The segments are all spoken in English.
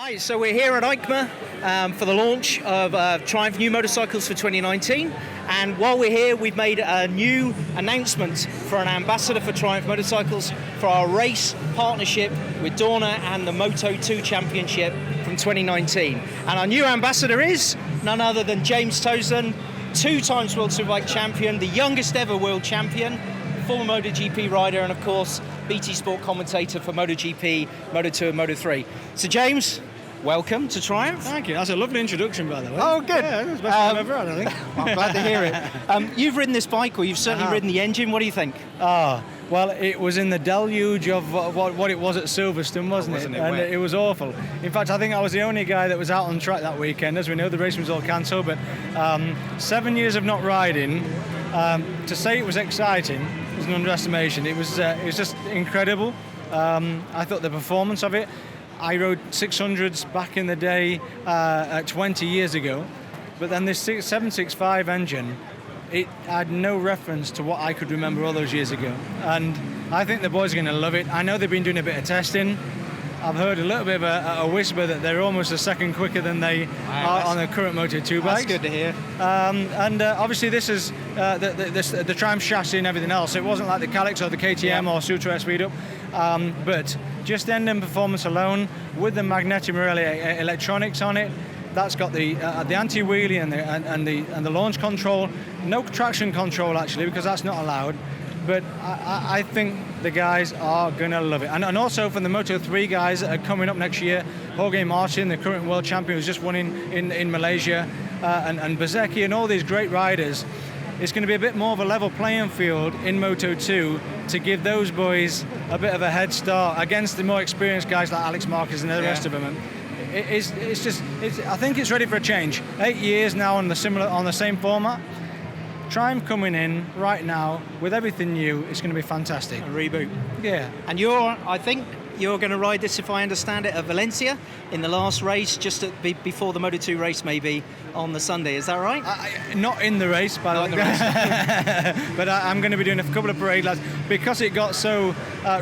Right, so we're here at EICMA for the launch of Triumph new motorcycles for 2019, and while we're here we've made a new announcement for an ambassador for Triumph motorcycles for our race partnership with Dorna and the Moto2 Championship from 2019. And our new ambassador is none other than James Toseland, 2 times World Superbike champion, the youngest ever world champion, former MotoGP rider, and of course BT Sport commentator for MotoGP, Moto2 and Moto3. So James, welcome to Triumph. Thank you. That's a lovely introduction, by the way. Oh, good. Yeah, that's the best I've ever had, I think. I'm glad to hear it. You've ridden this bike, or you've certainly ridden the engine. What do you think? Well, it was in the deluge of what it was at Silverstone, wasn't it? And it was awful. In fact, I think I was the only guy that was out on track that weekend. As we know, the race was all cancelled, but 7 years of not riding, to say it was exciting was an underestimation. It was just incredible. I thought the performance of it, I rode 600s back in the day 20 years ago, but then this 765 engine, it had no reference to what I could remember all those years ago. And I think the boys are going to love it. I know they've been doing a bit of testing. I've heard a little bit of a whisper that they're almost a second quicker than they are on the current Moto2 bikes. That's good to hear. Obviously this is the Triumph chassis and everything else. It wasn't like the Calyx or the KTM or Sutra Speed Up, but just engine performance alone with the Magneti Morelli electronics on it. That's got the anti-wheelie and the launch control. No traction control actually, because that's not allowed. But I think the guys are going to love it. And also from the Moto3 guys that are coming up next year, Jorge Martin, the current world champion who's just won in Malaysia, and Bezecchi and all these great riders, it's going to be a bit more of a level playing field in Moto2 to give those boys a bit of a head start against the more experienced guys like Alex Marquez and the rest of them. And I think it's ready for a change. 8 years now on the same format. Triumph coming in right now with everything new, it's going to be fantastic. A reboot. Yeah. And I think you're going to ride this, if I understand it, at Valencia in the last race, just before the Moto2 race maybe on the Sunday. Is that right? Not in the race, by the way. But I'm going to be doing a couple of parade laps because it got so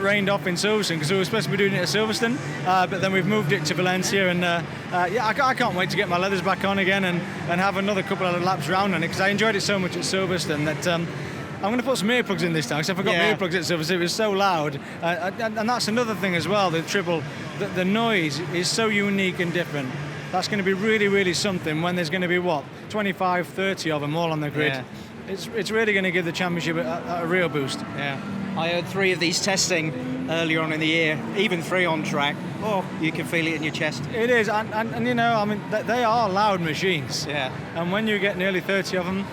rained off in Silverstone, because we were supposed to be doing it at Silverstone, but then we've moved it to Valencia, and I can't wait to get my leathers back on again and have another couple of laps round on it, because I enjoyed it so much at Silverstone that I'm going to put some earplugs in this time, because I forgot my earplugs at Silverstone. It was so loud, and that's another thing as well. The noise is so unique and different. That's going to be really, really something when there's going to be 25, 30 of them all on the grid. Yeah. It's really going to give the championship a real boost. Yeah, I heard 3 of these testing earlier on in the year, even 3 on track. Oh, you can feel it in your chest. It is, and you know, I mean, they are loud machines. Yeah. And when you get nearly 30 of them,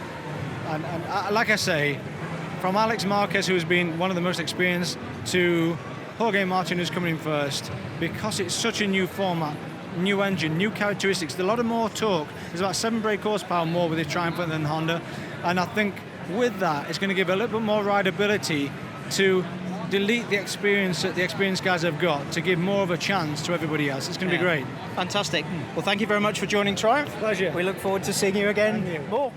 and like I say, from Alex Marquez, who's been one of the most experienced, to Jorge Martin, who's coming in first, because it's such a new format, new engine, new characteristics, a lot of more torque. There's about 7 brake horsepower more with this Triumph than Honda, and I think with that, it's going to give a little bit more rideability to delete the experience that the experienced guys have got to give more of a chance to everybody else. It's going to be great. Fantastic. Well, thank you very much for joining Triumph. Pleasure. We look forward to seeing you again more.